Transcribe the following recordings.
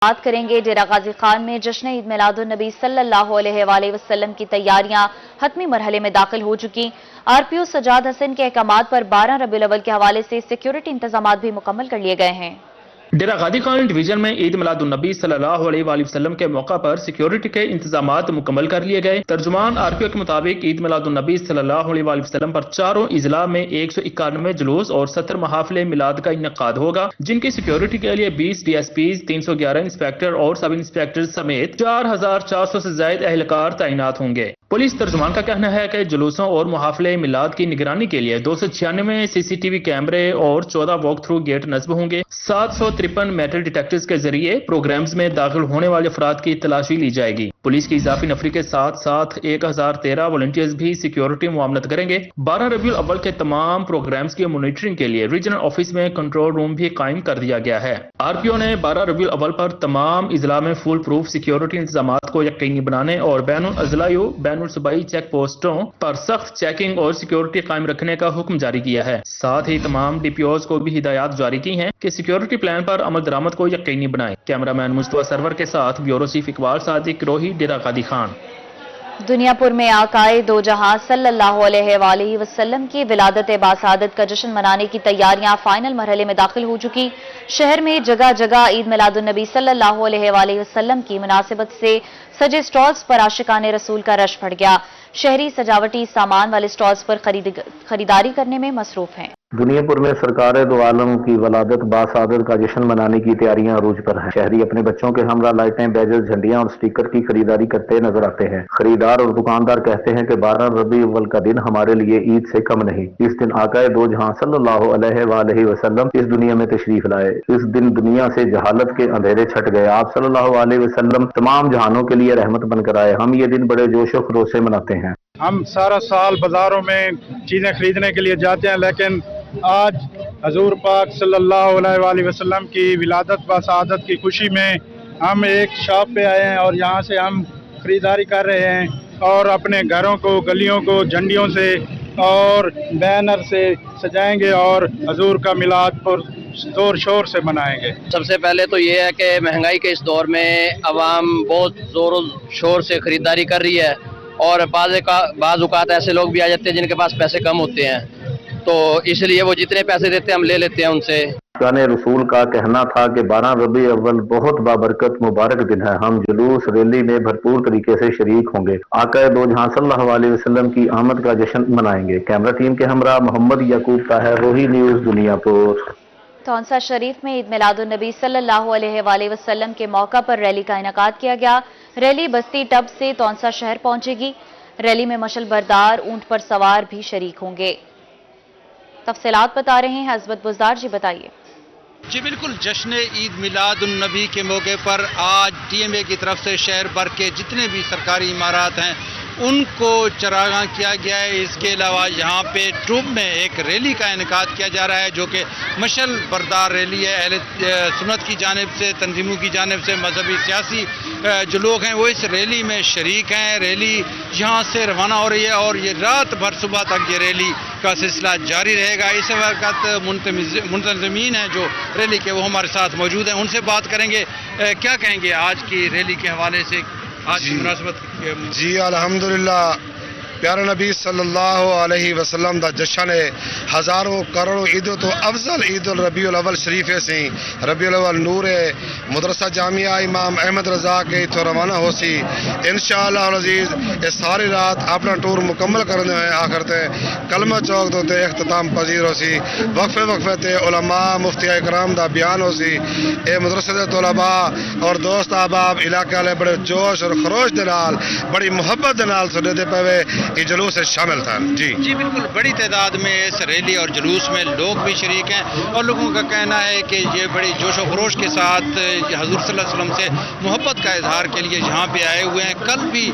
بات کریں گے ڈیرہ غازی خان میں جشن عید میلاد النبی صلی اللہ علیہ وآلہ وسلم کی تیاریاں حتمی مرحلے میں داخل ہو چکی۔ آر پی او سجاد حسن کے احکامات پر 12 ربیع الاول کے حوالے سے سیکیورٹی انتظامات بھی مکمل کر لیے گئے ہیں۔ ڈیرہ غازی خان ڈویژن میں عید میلاد النبی صلی اللہ علیہ وآلہ وسلم کے موقع پر سیکیورٹی کے انتظامات مکمل کر لیے گئے۔ ترجمان آر پی او کے مطابق عید میلاد النبی صلی اللہ علیہ وآلہ وسلم پر چاروں اضلاع میں 191 جلوس اور 70 محافل میلاد کا انعقاد ہوگا، جن کی سیکیورٹی کے لیے 20 ڈی ایس پیز، 311 انسپیکٹر اور سب انسپیکٹر سمیت 4400 سے زائد اہلکار تعینات ہوں گے۔ پولیس ترجمان کا کہنا ہے کہ جلوسوں اور محافل میلاد کی نگرانی کے لیے 296 سی سی ٹی وی کیمرے اور 14 واک تھرو گیٹ نصب ہوں گے۔ 753 میٹل ڈیٹیکٹرز کے ذریعے پروگرامز میں داخل ہونے والے افراد کی تلاشی لی جائے گی۔ پولیس کی اضافی نفری کے ساتھ ساتھ 1013 والنٹیئرز بھی سیکیورٹی معاونت کریں گے۔ 12 ربیع الاول کے تمام پروگرامز کی مانیٹرنگ کے لیے ریجنل آفس میں کنٹرول روم بھی قائم کر دیا گیا ہے۔ آر پی او نے 12 ربیع الاول پر تمام اضلاع میں فول پروف سیکیورٹی انتظامات کو یقینی بنانے اور بین الاضلاعی بین الصوبائی چیک پوسٹوں پر سخت چیکنگ اور سیکیورٹی قائم رکھنے کا حکم جاری کیا ہے۔ ساتھ ہی تمام ڈی پی اوز کو بھی ہدایات جاری کی ہیں کہ سیکیورٹی پلان پر عمل درآمد کو یقینی بنائیں۔ کیمرہ مین مصطفیٰ سرور کے ساتھ بیورو چیف اقبال صادق، روہی، ڈیرہ غازی خان۔ دنیا پور میں آقائے دو جہاں صلی اللہ علیہ وآلہ وسلم کی ولادت باسعادت کا جشن منانے کی تیاریاں فائنل مرحلے میں داخل ہو چکی۔ شہر میں جگہ جگہ عید میلاد النبی صلی اللہ علیہ وآلہ وسلم کی مناسبت سے سجے سٹالز پر عاشقان رسول کا رش پڑ گیا۔ شہری سجاوٹی سامان والے سٹالز پر خریداری کرنے میں مصروف ہیں۔ دنیا پور میں سرکار دو عالم کی ولادت باسعادت کا جشن منانے کی تیاریاں عروج پر ہیں۔ شہری اپنے بچوں کے ہمراہ لائٹیں، بیجز، جھنڈیاں اور سٹیکر کی خریداری کرتے نظر آتے ہیں۔ خریدار اور دکاندار کہتے ہیں کہ 12 ربیع الاول کا دن ہمارے لیے عید سے کم نہیں۔ اس دن آقائے دو جہاں صلی اللہ علیہ وآلہ وسلم اس دنیا میں تشریف لائے۔ اس دن دنیا سے جہالت کے اندھیرے چھٹ گئے۔ آپ صلی اللہ علیہ وسلم تمام جہانوں کے لیے رحمت بن کر آئے۔ ہم یہ دن بڑے جوش و خروش سے مناتے ہیں۔ ہم سارا سال بازاروں میں چیزیں خریدنے کے لیے جاتے ہیں، لیکن آج حضور پاک صلی اللہ علیہ وآلہ وسلم کی ولادت باسعادت کی خوشی میں ہم ایک شاپ پہ آئے ہیں اور یہاں سے ہم خریداری کر رہے ہیں اور اپنے گھروں کو، گلیوں کو جھنڈیوں سے اور بینر سے سجائیں گے اور حضور کا میلاد پر زور شور سے منائیں گے۔ سب سے پہلے تو یہ ہے کہ مہنگائی کے اس دور میں عوام بہت زور و شور سے خریداری کر رہی ہے اور بعض اوقات ایسے لوگ بھی آ جاتے ہیں جن کے پاس پیسے کم ہوتے ہیں، تو اس لیے وہ جتنے پیسے دیتے ہیں ہم لے لیتے ہیں ان سے۔ عاشقان رسول کا کہنا تھا کہ 12 ربیع الاول بہت بابرکت مبارک دن ہے۔ ہم جلوس ریلی میں بھرپور طریقے سے شریک ہوں گے۔ آقائے دو جہاں صلی اللہ علیہ وسلم کی آمد کا جشن منائیں گے۔ کیمرہ ٹیم کے ہمراہ محمد یعقوب طاہر، روہی نیوز، دنیا پور۔ تونسا شریف میں عید میلاد النبی صلی اللہ علیہ وآلہ وسلم کے موقع پر ریلی کا انعقاد کیا گیا۔ ریلی بستی ٹب سے تونسا شہر پہنچے گی۔ ریلی میں مشل بردار، اونٹ پر سوار بھی شریک ہوں گے۔ تفصیلات بتا رہے ہیں عظمت بزدار جی، بتائیے۔ جی بالکل، جشن عید میلاد النبی کے موقع پر آج ٹی ایم اے کی طرف سے شہر بھر کے جتنے بھی سرکاری عمارات ہیں ان کو چراغاں کیا گیا ہے۔ اس کے علاوہ یہاں پہ ٹوب میں ایک ریلی کا انعقاد کیا جا رہا ہے جو کہ مشل بردار ریلی ہے۔ اہل سنت کی جانب سے، تنظیموں کی جانب سے، مذہبی سیاسی جو لوگ ہیں وہ اس ریلی میں شریک ہیں۔ ریلی یہاں سے روانہ ہو رہی ہے اور یہ رات بھر صبح تک یہ ریلی کا سلسلہ جاری رہے گا۔ اس وقت منتظمین ہیں جو ریلی کے وہ ہمارے ساتھ موجود ہیں، ان سے بات کریں گے۔ کیا کہیں گے آج کی ریلی کے حوالے سے، آج کی مناسبت؟ جی الحمدللہ، پیارے نبی صلی اللہ علیہ وسلم دا جشن ہے۔ ہزاروں کروڑوں عیدوں تو افضل عید الربیع الاول شریف سی ربیع الاول نور ہے۔ مدرسہ جامعہ امام احمد رضا کے تو روانہ ہو سی انشاءاللہ العزیز۔ یہ ساری رات اپنا ٹور مکمل کرنے ہیں، آخر تے کلمہ چوک تو تے اختتام پذیر ہو سی۔ وقفے وقفے تے علماء مفتی اکرام دا بیان ہو سی۔ اے مدرسے دے طلباء اور دوست احباب علاقے والے بڑے جوش اور خروش دے نال، بڑی محبت دے نال سنے دے پوے یہ جلوس سے شامل تھا۔ جی بالکل، بڑی تعداد میں اس ریلی اور جلوس میں لوگ بھی شریک ہیں اور لوگوں کا کہنا ہے کہ یہ بڑی جوش و خروش کے ساتھ حضور صلی اللہ علیہ وسلم سے محبت کا اظہار کے لیے یہاں پہ آئے ہوئے ہیں۔ کل بھی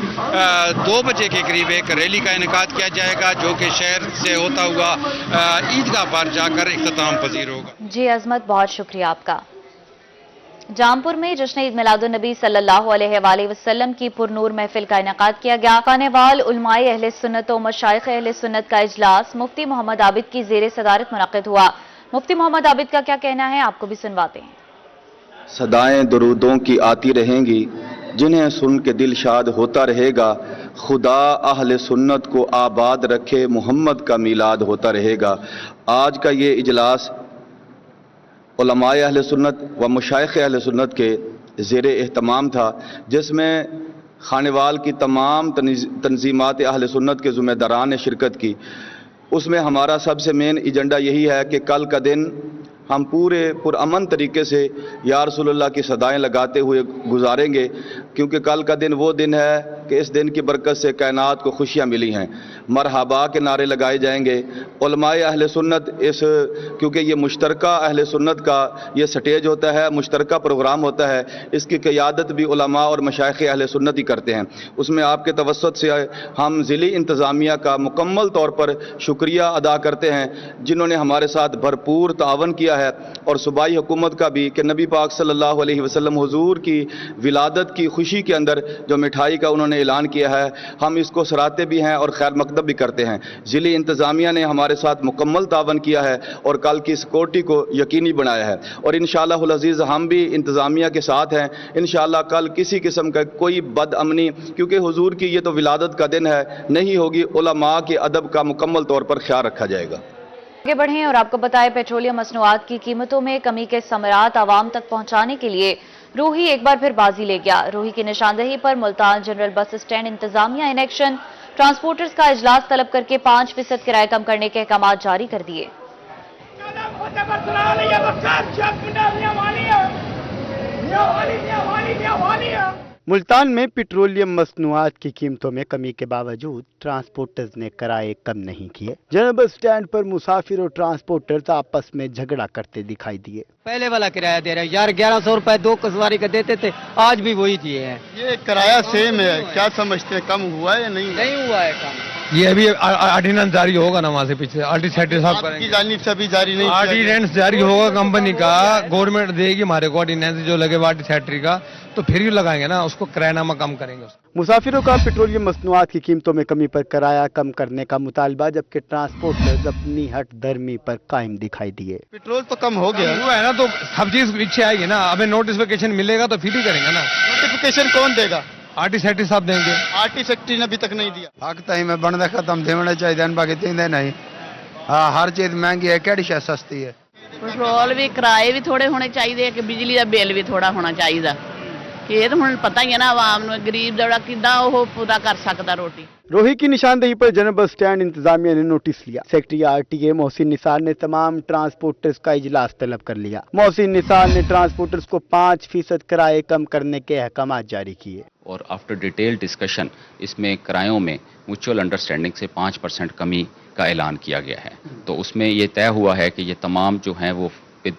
2 بجے کے قریب ایک ریلی کا انعقاد کیا جائے گا جو کہ شہر سے ہوتا ہوا عیدگاہ پر جا کر اختتام پذیر ہوگا۔ جی عظمت، بہت شکریہ آپ کا۔ جامپور میں جشن عید میلاد النبی صلی اللہ علیہ وآلہ وسلم کی پرنور محفل کا انعقاد کیا گیا۔ خانہ وال علماء اہل سنت و مشائخ اہل سنت کا اجلاس مفتی محمد عابد کی زیر صدارت منعقد ہوا۔ مفتی محمد عابد کا کیا کہنا ہے، آپ کو بھی سنواتے ہیں۔ सदाएं दरूदों की आती रहेंगी, जिन्हें सुन के दिल शाद होता रहेगा। खुदा अहले सुन्नत को आबाद रखे, मोहम्मद का मीलाद होता रहेगा। आज का ये इजलास उलमाए अहले सुन्नत व मशाइख अहले सुन्नत के ज़ेरे एहतमाम था, जिसमें खानेवाल की तमाम तंजीमात अहले सुन्नत के ज़िम्मेदारान ने शिरकत की। उसमें हमारा सबसे मेन एजेंडा यही है कि कल का दिन हम पूरे पुरअमन तरीके से या रसूलुल्लाह की सदाएं लगाते हुए गुजारेंगे, क्योंकि कल का दिन वो दिन है कि इस दिन की बरकत से कायनात को खुशियाँ मिली हैं। मरहबा के नारे लगाए जाएंगे। उलमाए अहले सुन्नत क्योंकि ये मुश्तरका अहले सुन्नत का ये स्टेज होता है, मुश्तरका प्रोग्राम होता है, इसकी क़यादत भी उलमा और मशाइख अहले सुन्नत ही करते हैं। उसमें आपके तवस्सुत से हम ज़िली इंतज़ामिया का मुकम्मल तौर पर शुक्रिया अदा करते हैं, जिन्होंने हमारे साथ भरपूर तावन किया है, और सूबाई हुकूमत का भी कि नबी पाक सल्लल्लाहु अलैहि वसल्लम हुजूर की विलादत की खुशी के अंदर जो मिठाई का उन्होंने ऐलान किया है, हम इसको सराहते भी हैं और खैर मकदम भी करते हैं। ज़िली इंतज़ामिया ने हमारे साथ मुकम्मल तावन किया है और कल की सिक्योरिटी को यकीनी बनाया है, और इंशाअल्लाहुल अज़ीज़ हम भी इंतज़ामिया के साथ हैं। इंशाअल्लाह कल किसी किस्म का कोई बदअमनी, क्योंकि हुजूर की ये तो विलादत का दिन है, नहीं होगी। उलमा के अदब का मुकम्मल तौर पर ख्याल रखा जाएगा। आगे बढ़ें और आपको बताएं, पेट्रोलियम मसनूआत की कीमतों में कमी के समरात आवाम तक पहुंचाने के लिए रूही एक बार फिर बाजी ले गया। रूही की निशानदेही पर मुल्तान जनरल बस स्टैंड इंतजामिया इन एक्शन, ट्रांसपोर्टर्स का इजलास तलब करके 5% किराया कम करने के अहकाम जारी कर दिए। मुल्तान में पेट्रोलियम मसनूआत की कीमतों में कमी के बावजूद ट्रांसपोर्टर्स ने किराए कम नहीं किए। जनरल बस स्टैंड पर मुसाफिर और ट्रांसपोर्टर्स आपस में झगड़ा करते दिखाई दिए। पहले वाला किराया दे रहे हैं यार, 1100 रुपए 2 सवारी का देते थे, आज भी वही दिए हैं। ये किराया सेम है, क्या समझते हैं कम हुआ है या नहीं हुआ है कम। ये अभी ऑर्डिनेंस जारी होगा ना, वहाँ से पीछे आर्टिस्ट साहब की जानिब से अभी जारी नहीं, ऑर्डिनेंस जारी होगा कंपनी का, गवर्नमेंट देगी हमारे को ऑर्डिनेंस जो लगे आर्टिस्ट का, तो फिर ही लगाएंगे ना, उसको किरायानामा कम करेंगे। मुसाफिरों का पेट्रोलियम मसनूआत की कीमतों में कमी पर किराया कम करने का मुतालबा, जबकि ट्रांसपोर्टर्स अपनी हट दर्मी पर कायम दिखाई दिए। पेट्रोल तो कम हो गया हुआ है ना, तो सब चीज पीछे आएगी ना। हमें नोटिफिकेशन मिलेगा तो फिर ही करेंगे ना। नोटिफिकेशन कौन देगा? आर्टिस्ट साहब देंगे। आर्टिस्ट ने अभी तक नहीं दिया। हक तई में बनता खत्म देने चाहिए, बाकी देंगे नहीं। हाँ, हर चीज महंगी है, केड़ी शय सस्ती है। पेट्रोल भी किराए भी थोड़े होने चाहिए कि बिजली का बिल भी थोड़ा होना चाहिए। ये तो हुण पता ही है ना, आवाम नूं गरीब जड़ा किदां ओह पूरा कर सकदा रोटी। रोही की निशानदेही पर जनरल बस स्टैंड इंतजामिया ने नोटिस लिया। सेक्रेटरी RTA मोहसिन निसार ने तमाम ट्रांसपोर्टर्स का इजलास तलब कर लिया। मोहसिन निसार ने ट्रांसपोर्टर्स को 5% किराए कम करने के अहकाम जारी किए, और आफ्टर डिटेल डिस्कशन इसमें किरायों में म्यूचुअल अंडरस्टैंडिंग से 5% कमी का ऐलान किया गया है। तो उसमें ये तय हुआ है कि ये तमाम जो हैं वो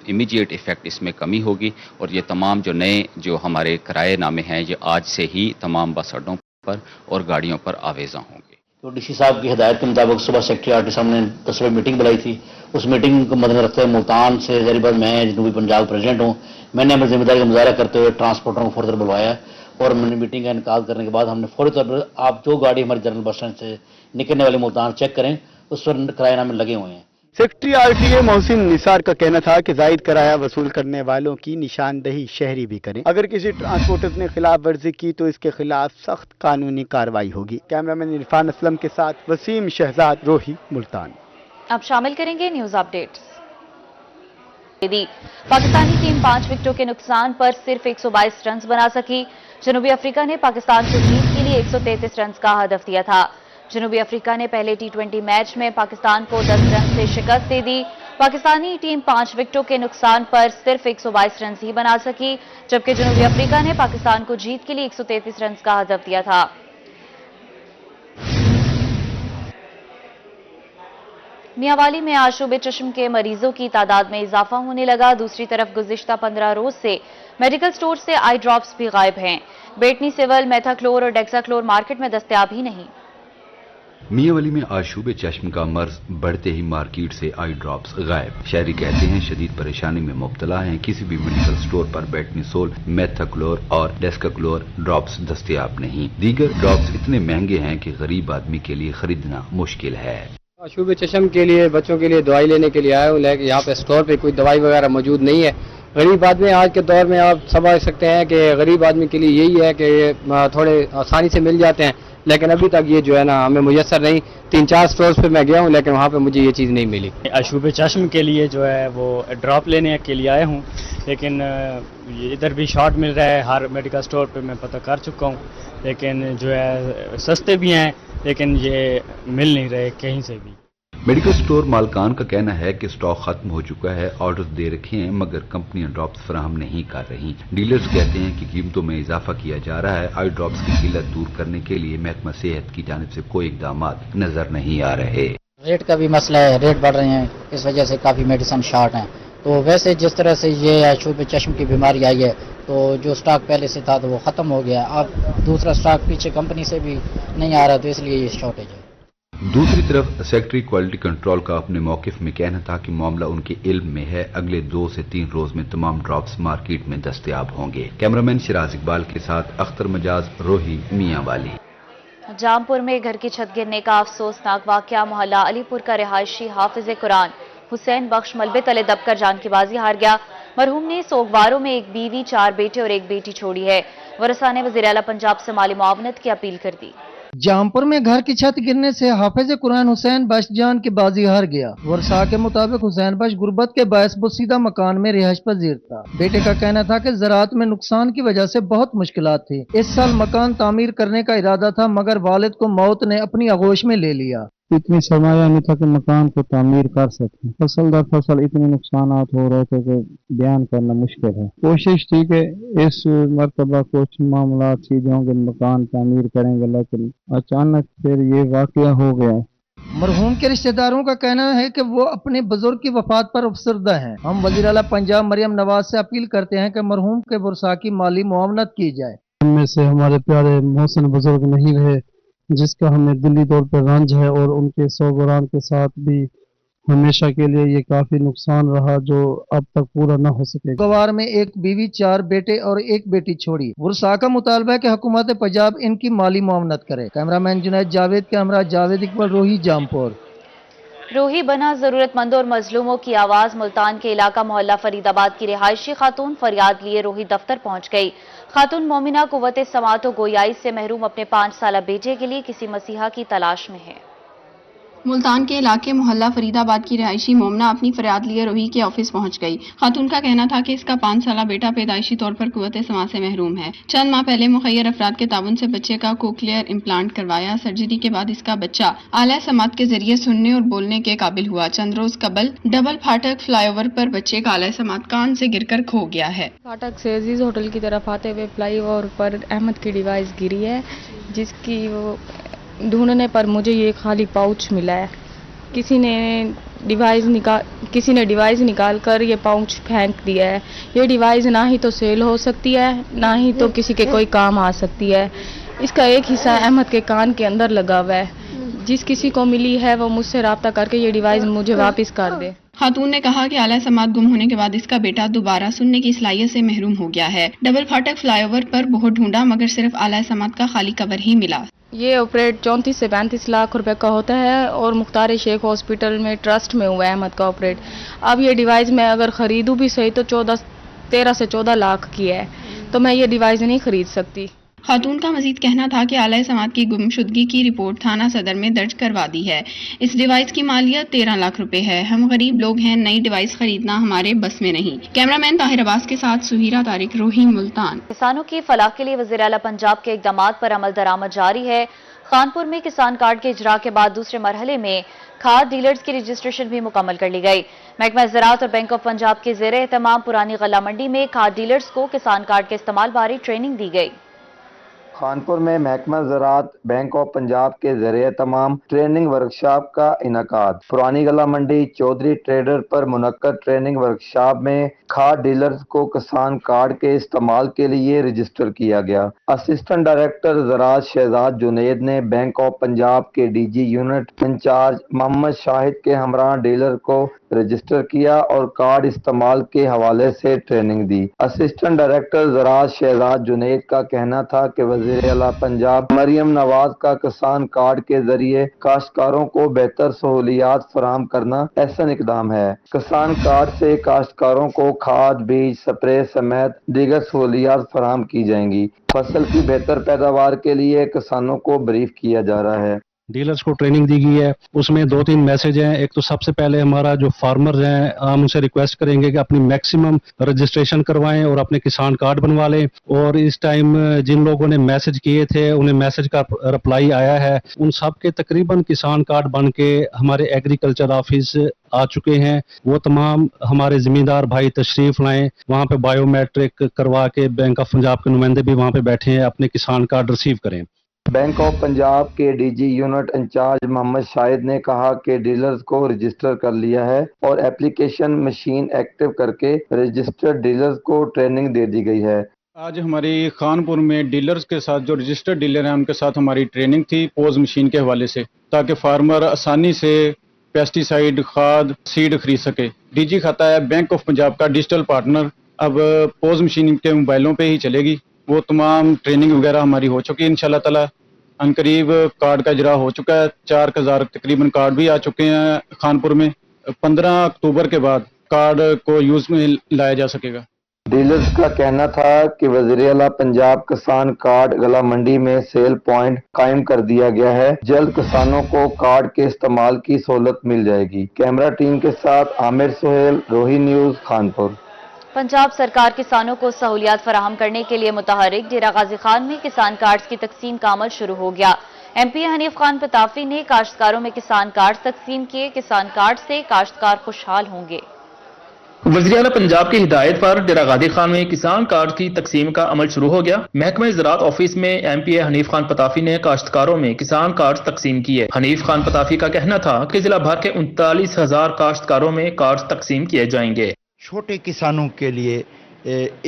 इमीडिएट इफेक्ट इसमें कमी होगी, और ये तमाम जो नए जो हमारे किराए नामे हैं ये आज से ही तमाम बस अड्डों पर और गाड़ियों पर आवेजा होंगे। तो DC साहब की हिदायत के मुताबिक सुबह सेक्रेटरी RTA साहब ने 10 बजे मीटिंग बुलाई थी। उस मीटिंग को मद्देनजर रखते हुए मुल्तान से ज़ाहिर बात मैं जनूबी पंजाब प्रेसिडेंट हूँ, मैंने अपनी जिम्मेदारी का मुजाहरा करते हुए ट्रांसपोर्टरों को फौरन बुलवाया, और मैंने मीटिंग का इनकाद करने के बाद हमने फौरी तौर पर आप जो गाड़ी हमारे जनरल बस स्टैंड से निकलने वाले मुल्तान चेक करें, उस पर किराएनामे लगे हुए हैं। सेक्रेटरी RTA मोहसिन निसार का कहना था कि जायद किराया वसूल करने वालों की निशानदेही शहरी भी करें। अगर किसी ट्रांसपोर्टर्स ने खिलाफ वर्जी की तो इसके खिलाफ सख्त कानूनी कार्रवाई होगी। कैमरामैन इरफान असलम के साथ वसीम शहजाद, रोही, मुल्तान। अब शामिल करेंगे न्यूज अपडेट्स। पाकिस्तानी टीम 5 विकेटों के नुकसान पर सिर्फ 122 रन बना सकी। जनूबी अफ्रीका ने पाकिस्तान को जीत के लिए 133 रन का हदफ दिया था। जनूबी अफ्रीका ने पहले T20 मैच में पाकिस्तान को 10 रन से शिकस्त दे दी। पाकिस्तानी टीम 5 विकेटों के नुकसान पर सिर्फ 122 रन ही बना सकी, जबकि जनूबी अफ्रीका ने पाकिस्तान को जीत के लिए 133 रन का हदफ दिया था। मियांवाली में आशूबे चश्म के मरीजों की तादाद में इजाफा होने लगा। दूसरी तरफ गुज़िश्ता 15 रोज से मेडिकल स्टोर से आई ड्रॉप्स भी गायब हैं। बेटनी सिवल, मेथाक्लोर और डेक्साक्लोर मार्केट में दस्तयाब ही नहीं। मियांवाली में आशूबे चश्म का मर्ज बढ़ते ही मार्केट से आई ड्रॉप्स गायब। शहरी कहते हैं शदीद परेशानी में मुब्तला हैं। किसी भी मेडिकल स्टोर पर बेटनीसोल, मेथाक्लोर और डेस्काक्लोर ड्रॉप्स दस्तयाब नहीं। दीगर ड्रॉप्स इतने महंगे हैं कि गरीब आदमी के लिए खरीदना मुश्किल है। आशूबे चश्म के लिए बच्चों के लिए दवाई लेने के लिए आया हूँ, लेकिन यहाँ पे स्टोर पे कोई दवाई वगैरह मौजूद नहीं है। غریب آدمی آج کے دور میں آپ سمجھ سکتے ہیں کہ غریب آدمی کے لیے یہی ہے کہ تھوڑے آسانی سے مل جاتے ہیں، لیکن ابھی تک یہ جو ہے نا ہمیں میسر نہیں. 3-4 اسٹورز پہ میں گیا ہوں لیکن وہاں پہ مجھے یہ چیز نہیں ملی. اشوب چشم کے لیے جو ہے وہ ڈراپ لینے کے لیے آئے ہوں، لیکن ادھر بھی شارٹ مل رہا ہے. ہر میڈیکل اسٹور پہ میں پتہ کر چکا ہوں، لیکن جو ہے سستے بھی ہیں لیکن یہ مل نہیں رہے کہیں سے بھی. میڈیکل سٹور مالکان کا کہنا ہے کہ سٹاک ختم ہو چکا ہے، آرڈرز دے رکھے ہیں مگر کمپنیاں ڈراپس فراہم نہیں کر رہی. ڈیلرز کہتے ہیں کہ قیمتوں میں اضافہ کیا جا رہا ہے. آئی ڈراپس کی قلت دور کرنے کے لیے محکمہ صحت کی جانب سے کوئی اقدامات نظر نہیں آ رہے. ریٹ کا بھی مسئلہ ہے، ریٹ بڑھ رہے ہیں، اس وجہ سے کافی میڈیسن شارٹ ہیں. تو ویسے جس طرح سے یہ اشوب چشم کی بیماری آئی ہے تو جو سٹاک پہلے سے تھا تو وہ ختم ہو گیا. اب دوسرا سٹاک پیچھے کمپنی سے بھی نہیں آ رہا تو اس لیے یہ شارٹیج ہے. دوسری طرف سیکٹری کوالٹی کنٹرول کا اپنے موقف میں کہنا تھا کہ معاملہ ان کے علم میں ہے. اگلے 2 سے 3 روز میں تمام ڈراپس مارکیٹ میں دستیاب ہوں گے. کیمرامین شراز اقبال کے ساتھ اختر مجاز، روہی، میاں والی. جامپور میں گھر کی چھت گرنے کا افسوسناک واقعہ. محلہ علی پور کا رہائشی حافظ قرآن حسین بخش ملبے تلے دب کر جان کی بازی ہار گیا. مرحوم نے سوگواروں میں 1 بیوی، 4 بیٹے اور 1 بیٹی چھوڑی ہے. ورثاء نے وزیر اعلیٰ پنجاب سے مالی معاونت کی اپیل کر دی. جامپور میں گھر کی چھت گرنے سے حافظ قرآن حسین بخش جان کی بازی ہار گیا. ورثاء کے مطابق حسین بخش غربت کے باعث بوسیدہ مکان میں رہائش پذیر تھا. بیٹے کا کہنا تھا کہ زراعت میں نقصان کی وجہ سے بہت مشکلات تھی. اس سال مکان تعمیر کرنے کا ارادہ تھا مگر والد کو موت نے اپنی آغوش میں لے لیا. اتنی سرمایہ نہیں تھا کہ مکان کو تعمیر کر سکیں. فصل در فصل اتنے نقصانات ہو رہے تھے کہ بیان کرنا مشکل ہے. کوشش تھی کہ اس مرتبہ کچھ معاملات چیزوں کے مکان تعمیر کریں گے لیکن اچانک پھر یہ واقعہ ہو گیا. مرحوم کے رشتہ داروں کا کہنا ہے کہ وہ اپنے بزرگ کی وفات پر افسردہ ہیں. ہم وزیر اعلیٰ پنجاب مریم نواز سے اپیل کرتے ہیں کہ مرحوم کے ورثاء کی مالی معاونت کی جائے. ہم میں سے ہمارے پیارے محسن بزرگ نہیں رہے جس کا ہمیں دلی طور پر رنج ہے اور ان کے سوگواران کے ساتھ بھی ہمیشہ کے لیے یہ کافی نقصان رہا جو اب تک پورا نہ ہو سکے. گوار میں 1 بیوی، 4 بیٹے اور 1 بیٹی چھوڑی. ورثاء کا مطالبہ ہے کہ حکومت پنجاب ان کی مالی معاونت کرے. کیمرامین جنید جاوید کے ہمراہ جاوید اقبال، روہی، جامپور. روہی بنا ضرورت مندوں اور مظلوموں کی آواز. ملتان کے علاقہ محلہ فرید آباد کی رہائشی خاتون فریاد لیے روہی دفتر پہنچ گئی. خاتون مومنہ قوت سماعت و گویائی سے محروم اپنے 5 سالہ بیٹے کے لیے کسی مسیحا کی تلاش میں ہے. ملتان کے علاقے محلہ فرید آباد کی رہائشی مومنہ اپنی فریاد لیے روہی کے آفس پہنچ گئی. خاتون کا کہنا تھا کہ اس کا 5 سالہ بیٹا پیدائشی طور پر قوت سماعت سے محروم ہے. چند ماہ پہلے مخیر افراد کے تعاون سے بچے کا کوکلیئر امپلانٹ کروایا. سرجری کے بعد اس کا بچہ اعلیٰ سماعت کے ذریعے سننے اور بولنے کے قابل ہوا. چند روز قبل ڈبل پھاٹک فلائی اوور پر بچے کا اعلیٰ سماعت کان سے گر کر کھو گیا ہے. پھاٹک سے عزیز ہوٹل کی طرف آتے ہوئے فلائی اوور پر احمد کی ڈیوائس گری ہے جس کی وہ ڈھونڈنے پر مجھے یہ خالی پاؤچ ملا ہے. کسی نے ڈیوائس نکال کر یہ پاؤچ پھینک دیا ہے. یہ ڈیوائس نہ ہی تو سیل ہو سکتی ہے نہ ہی تو کسی کے کوئی کام آ سکتی ہے. اس کا ایک حصہ احمد کے کان کے اندر لگا ہوا ہے. جس کسی کو ملی ہے وہ مجھ سے رابطہ کر کے یہ ڈیوائس مجھے واپس کر دے. خاتون نے کہا کہ اعلیٰ سماعت گم ہونے کے بعد اس کا بیٹا دوبارہ سننے کی صلاحیت سے محروم ہو گیا ہے. ڈبل پھاٹک فلائی اوور پر بہت ڈھونڈا مگر صرف اعلیٰ سماعت کا خالی کور ہی ملا. یہ آپریٹ 34 سے 35 لاکھ روپے کا ہوتا ہے اور مختار شیخ ہاسپٹل میں ٹرسٹ میں ہوا ہے احمد کا آپریٹ. اب یہ ڈیوائس میں اگر خریدوں بھی صحیح تو 13 سے 14 لاکھ کی ہے تو میں یہ ڈیوائس نہیں خرید سکتی. خاتون کا مزید کہنا تھا کہ اعلیٰ سماعت کی گمشدگی کی رپورٹ تھانہ صدر میں درج کروا دی ہے. اس ڈیوائس کی مالیت 13 لاکھ روپے ہے. ہم غریب لوگ ہیں، نئی ڈیوائس خریدنا ہمارے بس میں نہیں. کیمرامین طاہر عباس کے ساتھ سہیرہ طارق، روہی، ملتان. کسانوں کی فلاح کے لیے وزیر اعلیٰ پنجاب کے اقدامات پر عمل درآمد جاری ہے. خانپور میں کسان کارڈ کے اجرا کے بعد دوسرے مرحلے میں کھاد ڈیلرز کی رجسٹریشن بھی مکمل کر لی گئی. محکمہ زراعت اور بینک آف پنجاب کے زیر اہتمام پرانی غلہ منڈی میں کھاد ڈیلرز کو کسان کارڈ کے استعمال بارے ٹریننگ دی گئی. خانپور میں محکمہ زراعت بینک آف پنجاب کے زیر اہتمام ٹریننگ ورکشاپ کا انعقاد. پرانی گلہ منڈی چودھری ٹریڈر پر منعقد ٹریننگ ورکشاپ میں کھاد ڈیلرز کو کسان کارڈ کے استعمال کے لیے رجسٹر کیا گیا. اسسٹنٹ ڈائریکٹر زراعت شہزاد جنید نے بینک آف پنجاب کے ڈی جی یونٹ انچارج محمد شاہد کے ہمراہ ڈیلر کو रजिस्टर किया और कार्ड इस्तेमाल के हवाले से ट्रेनिंग दी। असिस्टेंट डायरेक्टर ज़राअत शहजाद जुनैद का कहना था कि वज़ीर आला पंजाब मरियम नवाज का किसान कार्ड के जरिए काश्तकारों को बेहतर सहूलियात फराहम करना अहसन इकदाम है। किसान कार्ड से काश्तकारों को खाद, बीज, स्प्रे समेत दीगर सहूलियात फराहम की जाएंगी। फसल की बेहतर पैदावार के लिए किसानों को ब्रीफ किया जा रहा है। डीलर्स को ट्रेनिंग दी गई है, उसमें 2-3 मैसेज हैं। एक तो सबसे पहले हमारा जो फार्मर्स हैं, हम उनसे रिक्वेस्ट करेंगे कि अपनी मैक्सिमम रजिस्ट्रेशन करवाएं और अपने किसान कार्ड बनवा लें। और इस टाइम जिन लोगों ने मैसेज किए थे उन्हें मैसेज का रिप्लाई आया है, उन सब के तकरीबन किसान कार्ड बन के हमारे एग्रीकल्चर ऑफिस आ चुके हैं। वो तमाम हमारे जिम्मेदार भाई तशरीफ लाएं, वहाँ पे बायोमेट्रिक करवा के बैंक ऑफ पंजाब के नुमाइंदे भी वहाँ पे बैठे हैं, अपने किसान कार्ड रिसीव करें। बैंक ऑफ पंजाब के DG unit incharge Mohammad Shahid ने कहा कि डीलर्स को रजिस्टर कर लिया है और एप्लीकेशन मशीन एक्टिव करके रजिस्टर्ड डीलर्स को ट्रेनिंग दे दी गई है। आज हमारी खानपुर में डीलर्स के साथ जो रजिस्टर्ड डीलर हैं उनके साथ हमारी ट्रेनिंग थी पोज मशीन के हवाले से, ताकि फार्मर आसानी से पेस्टिसाइड, खाद, सीड खरीद सके। डीजी खाता है बैंक ऑफ पंजाब का डिजिटल पार्टनर। अब पोज मशीन के मोबाइलों पे ही चलेगी। वो तमाम ट्रेनिंग वगैरह हमारी हो चुकी है इंशाल्लाह ताला। अनकरीब कार्ड का इजरा हो चुका है, 4000 तकरीबन कार्ड भी आ चुके हैं खानपुर में। 15 अक्टूबर के बाद कार्ड को यूज में लाया जा सकेगा। डीलर्स का कहना था कि वज़ीर आला पंजाब किसान कार्ड गला मंडी में सेल पॉइंट कायम कर दिया गया है। जल्द किसानों को कार्ड के इस्तेमाल की सहूलत मिल जाएगी। कैमरा टीम के साथ आमिर सुहेल, रोही न्यूज, खानपुर। पंजाब सरकार किसानों को सहूलियात फराहम करने के लिए मुतहरिक। डेरा गाजी खान में किसान कार्ड्स की तकसीम का अमल शुरू हो गया। MP हनीफ खान पताफी ने काश्तकारों में किसान कार्ड तकसीम किए। किसान कार्ड से काश्तकार खुशहाल होंगे। वज़ीर आला पंजाब की हिदायत पर डेरा गाजी खान में किसान कार्ड की तकसीम का अमल शुरू हो गया। महकमा ज़राअत ऑफिस में MP हनीफ खान पताफी ने काश्तकारों में किसान कार्ड तकसीम किए। हनीफ खान पताफी का कहना था कि जिला भर के 39,000 काश्तकारों में कार्ड तकसीम किए जाएंगे। छोटे किसानों के लिए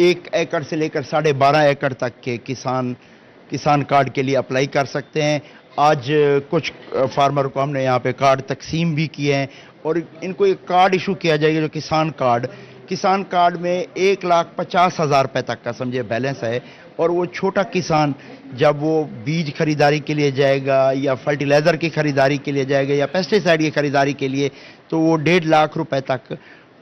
1 एकड़ से लेकर 12.5 एकड़ तक के किसान कार्ड के लिए अप्लाई कर सकते हैं। आज कुछ फार्मर को हमने यहाँ पे कार्ड तकसीम भी किए हैं और इनको एक कार्ड इशू किया जाएगा जो किसान कार्ड में 1,50,000 रुपये तक का समझे बैलेंस है। और वो छोटा किसान जब वो बीज खरीदारी के लिए जाएगा या फर्टिलाइज़र की खरीदारी के लिए जाएगा या पेस्टिसाइड की खरीदारी के लिए, तो वो 1.5 लाख रुपए तक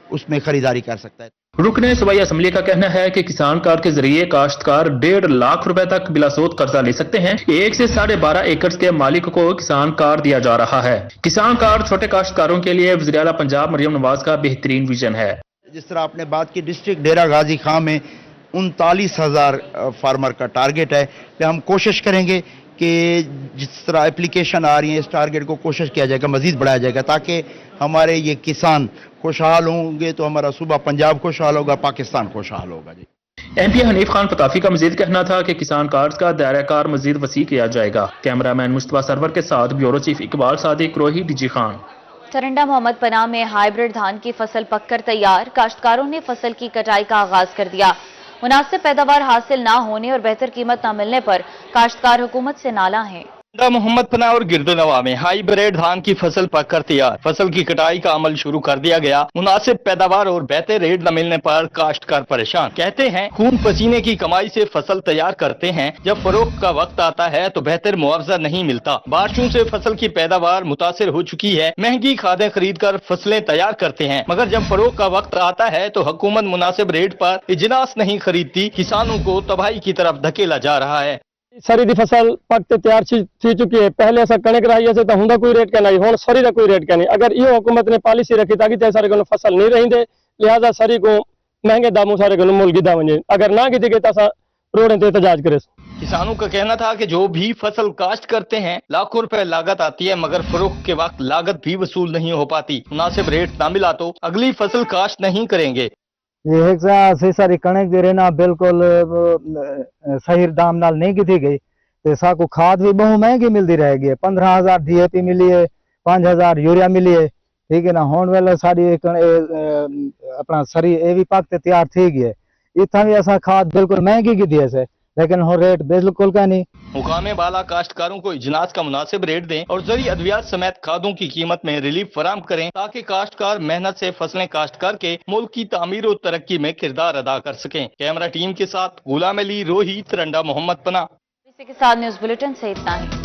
उसमें खरीदारी कर सकता है। रुकने सूबाई असम्बली का कहना है कि किसान कार्ड के जरिए काश्तकार 1.5 लाख रुपए तक बिलासोत कर्जा ले सकते हैं। 1 से 12.5 एकड़ के मालिक को किसान कार्ड दिया जा रहा है। किसान कार्ड छोटे काश्तकारों के लिए वज़ीर आला पंजाब मरियम नवाज का बेहतरीन विजन है। जिस तरह आपने बात की, डिस्ट्रिक्ट डेरा गाजी खां में 39,000 फार्मर का टारगेट है। तो हम कोशिश करेंगे कि जिस तरह एप्लीकेशन आ रही है इस टारगेट को कोशिश किया जाएगा, मजीद बढ़ाया जाएगा, ताकि हमारे ये किसान खुशहाल होंगे तो हमारा सूबा पंजाब खुशहाल होगा, पाकिस्तान खुशहाल होगा। जी MP हनीफ खान पताफी का मजीद कहना था कि किसान कार्ड का दायरा कार मजीद वसी किया जाएगा। कैमरामैन मुस्तफा सरवर के साथ ब्यूरो चीफ इकबाल सादिक, रोही, डीजी खान। ठरंडा मोहम्मद पनाह में हाइब्रिड धान की फसल पककर तैयार। काश्तकारों ने फसल की कटाई का आगाज कर दिया। मुनासिब पैदावार हासिल ना होने और बेहतर कीमत न मिलने पर काश्तकार हुकूमत से नाला हैं। मोहम्मद पनाह और गिरदनवा में हाईब्रिड धान की फसल पककर तैयार। फसल की कटाई का अमल शुरू कर दिया गया। मुनासिब पैदावार और बेहतर रेट न मिलने पर काश्तकार परेशान। कहते हैं खून पसीने की कमाई से फसल तैयार करते हैं, जब फरोख्त का वक्त आता है तो बेहतर मुआवजा नहीं मिलता। बारिशों से फसल की पैदावार मुतासिर हो चुकी है। महंगी खादें खरीद कर फसलें तैयार करते हैं, मगर जब फरोख्त का वक्त आता है तो हुकूमत मुनासिब रेट पर इजनास नहीं खरीदती। किसानों को तबाही की तरफ धकेला जा रहा है। सरी दी फसल पकते तैयार थी चुकी है। पहले ऐसा कणक रही है तो हुंदा कोई रेट का नहीं, हुण सरी का कोई रेट का नहीं। अगर ये हुकूमत ने पॉलिसी रखी ताकि ते सारे को फसल नहीं रही दे, लिहाजा सरी को महंगे दामों सारे को मुल गिदा वने। अगर ना गिदी के तसा रोड ते एहतजाज करे। किसानों का कहना था कि जो भी फसल काश्त करते हैं लाखों रुपए लागत आती है, मगर फरोख्त के वक्त लागत भी वसूल नहीं हो पाती। मुनासिब रेट ना मिला तो अगली फसल काश्त नहीं करेंगे। ये सारी कणक जी रहना बिल्कुल सही दाम नाल नहीं की गई तो साकू खाद भी बहु महंगी मिलती रहेगी। 15,000 DAP मिली है, 5,000 यूरिया मिली है, ठीक है ना। होने वाला सारी अपना सरी ये भी पक तैयार थी गई है। इतना भी ऐसा खाद बिल्कुल महंगी की दी है। लेकिन हो रेट बिल्कुल का नहीं। मुकामे बाला काश्तकारों को इजनास का मुनासिब रेट दें और जरी अद्वियात समेत खादों की कीमत में रिलीफ फराम करें ताकि काश्तकार मेहनत से फसलें काश्त करके मुल्क की तामीर और तरक्की में किरदार अदा कर सकें। कैमरा टीम के साथ गुलाम अली, रोहित रंडा, मोहम्मद पना। इसी के साथ न्यूज बुलेटिन से इतना ही।